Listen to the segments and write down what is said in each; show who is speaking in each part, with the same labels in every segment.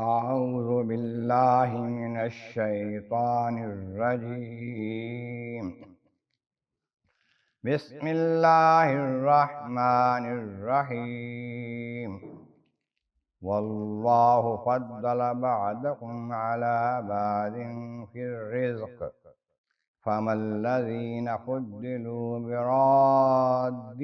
Speaker 1: أعوذ بالله من الشيطان الرجيم. بسم الله الرحمن الرحيم. والله فضل بعضكم على بعض في الرزق فما الذين فضلوا براد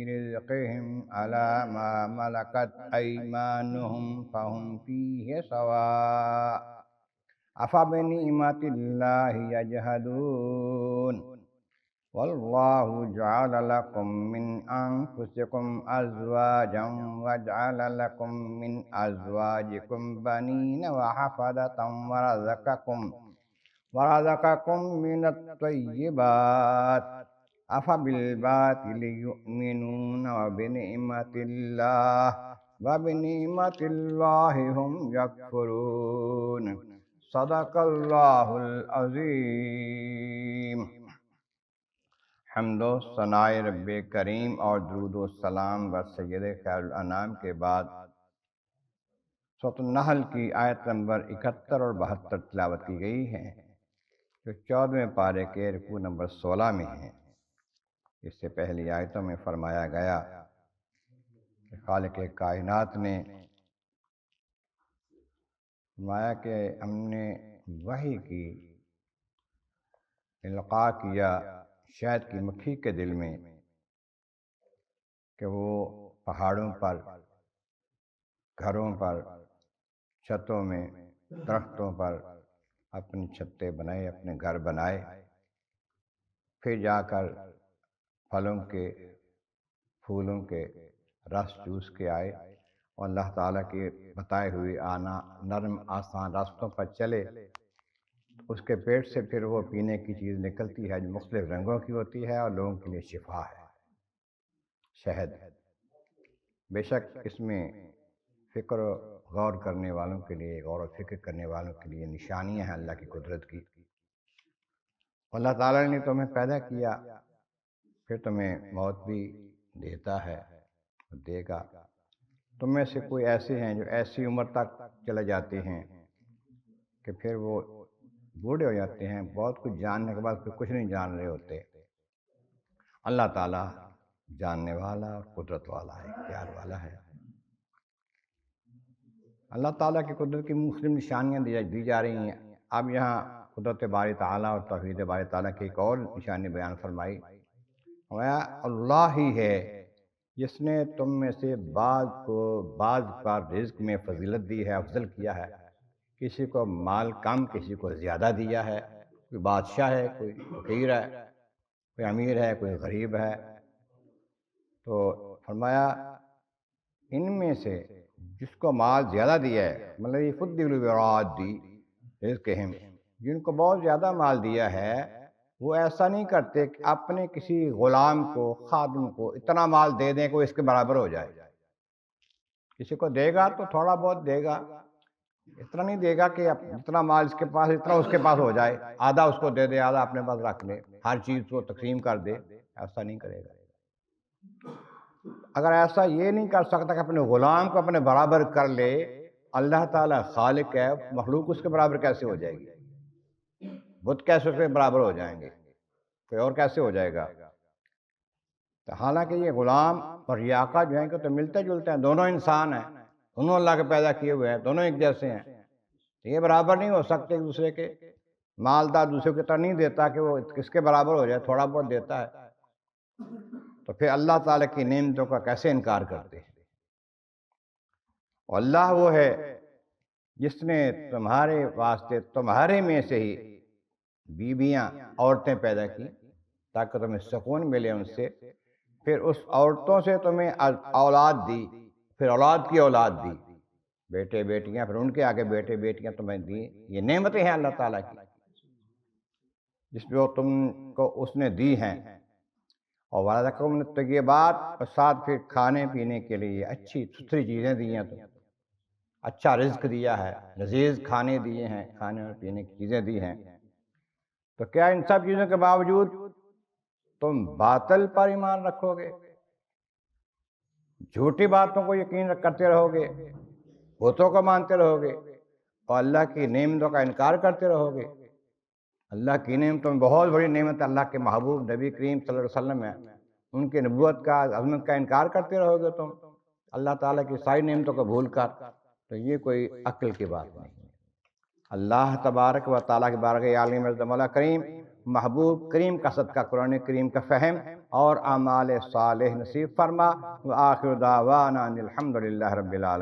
Speaker 1: رزقهم على ما ملكت أيمانهم فهم فيه سواء أفبنعمة الله يجحدون. والله جعل لكم من أنفسكم أزواجا وجعل لكم من أزواجكم بنين وحفدة ورزقكم من الطيبات أفبالباطل يؤمنون وبنعمة الله هم يكفرون. صدق اللہ العظیم. حمد و ثناء رب کریم اور درود و سلام بر سید خیر الانام کے بعد سورۃ النحل کی آیت نمبر 71 اور 72 تلاوت کی گئی ہے، جو 14ویں پارے کے رکوع نمبر 16 میں ہیں. اس سے پہلی آیتوں میں فرمایا گیا کہ خالق کائنات نے فرمایا کہ ہم نے وحی کی القاء کیا شہد کی مکھی کے دل میں کہ وہ پہاڑوں پر، گھروں پر، چھتوں میں، درختوں پر اپنی چھتیں بنائے، اپنے گھر بنائے، پھر جا کر پھلوں کے، پھولوں کے رس چوس کے آئے اور اللہ تعالیٰ کے بتائے ہوئے نرم آسان راستوں پر چلے. اس کے پیٹ سے پھر وہ پینے کی چیز نکلتی ہے جو مختلف رنگوں کی ہوتی ہے اور لوگوں کے لیے شفا ہے، شہد. بے شک اس میں فکر و غور کرنے والوں کے لیے، غور و فکر کرنے والوں کے لیے نشانیاں ہیں اللہ کی قدرت کی. اللہ تعالیٰ نے تمہیں پیدا کیا، پھر تمہیں موت بھی دیتا ہے، دے گا. تم میں سے کوئی ایسے ہیں جو ایسی عمر تک چلے جاتے ہیں کہ پھر وہ بوڑھے ہو جاتے ہیں، بہت کچھ جاننے کے بعد پھر کچھ نہیں جان رہے ہوتے. اللہ تعالیٰ جاننے والا اور قدرت والا ہے، اختیار والا ہے. اللہ تعالیٰ کی قدرت کی مختلف نشانیاں دی جا رہی ہیں. اب یہاں قدرت باری تعالیٰ اور توحید باری تعالیٰ کی ایک اور نشانی بیان فرمائی. اللہ ہی ہے جس نے تم میں سے بعض کو بعض پر رزق میں فضیلت دی ہے، افضل کیا ہے. کسی کو مال کم، کسی کو زیادہ دیا ہے. کوئی بادشاہ ہے، کوئی فقیر ہے، کوئی امیر ہے، کوئی غریب ہے. تو فرمایا ان میں سے جس کو مال زیادہ دیا ہے، مطلب یہ خود رزقہم، جن کو بہت زیادہ مال دیا ہے، وہ ایسا نہیں کرتے کہ اپنے کسی غلام کو، خادم کو اتنا مال دے دیں کہ وہ اس کے برابر ہو جائے. کسی کو دے گا تو تھوڑا بہت دے گا، اتنا نہیں دے گا کہ جتنا مال اس کے پاس اتنا اس کے پاس ہو جائے، آدھا اس کو دے دے، آدھا اپنے پاس رکھ لے، ہر چیز کو تقسیم کر دے. ایسا نہیں کرے گا. اگر ایسا یہ نہیں کر سکتا کہ اپنے غلام کو اپنے برابر کر لے، اللہ تعالیٰ خالق ہے، مخلوق اس کے برابر کیسے ہو جائے گی؟ بت کیسے اس کے برابر ہو جائیں گے؟ کوئی اور کیسے ہو جائے گا؟ تو حالانکہ یہ غلام اور یہ آقا جو ہیں کہ تو ملتے جلتے ہیں، دونوں انسان ہیں، دونوں اللہ کے پیدا کیے ہوئے ہیں، دونوں ایک جیسے ہیں. یہ برابر نہیں ہو سکتے ایک دوسرے کے. مالدار دوسرے کو اتنا نہیں دیتا کہ وہ کس کے برابر ہو جائے، تھوڑا بہت دیتا ہے. تو پھر اللہ تعالیٰ کی نعمتوں کا کیسے انکار کرتے ہیں؟ اللہ وہ ہے جس نے تمہارے واسطے تمہارے میں سے ہی بیویاں، عورتیں پیدا کی تاکہ تمہیں سکون ملے ان سے. پھر اس عورتوں سے تمہیں اولاد دی، پھر اولاد کی اولاد دی، بیٹے بیٹیاں، پھر ان کے آگے بیٹے بیٹیاں تمہیں دی. یہ نعمتیں ہیں اللہ تعالیٰ کی جس جو تم کو اس نے دی ہیں. اور وَرَزَقَكُم مِّنَ الطَّيِّبَاتِ، اور ساتھ پھر کھانے پینے کے لیے اچھی ستھری چیزیں دی ہیں، تو اچھا رزق دیا ہے، لذیذ کھانے دیے ہیں، کھانے اور پینے کی چیزیں دی ہیں. تو کیا ان سب چیزوں کے باوجود تم باطل پر ایمان رکھو گے، جھوٹی باتوں کو یقین کرتے رہو گے، بتوں کو مانتے رہو گے؟ اور اللہ کی نعمتوں کا انکار کرتے رہو گے، اللہ کی نعمتوں میں بہت بڑی نعمت اللہ کے محبوب نبی کریم صلی اللہ علیہ وسلم ہے، ان کی نبوت کا عظمت کا انکار کرتے رہو گے تم اللہ تعالیٰ کی ساری نعمتوں کو بھول کر، تو یہ کوئی عقل کی بات نہیں ہے۔ اللہ تبارک و تعالیٰ کی بارگاہ عالم عزت مولا کریم محبوب کریم کا صدقہ قرآن کریم کا فہم اور اعمال صالح نصیب فرما، وآخر دعوانا ان الحمد للہ رب العالمین۔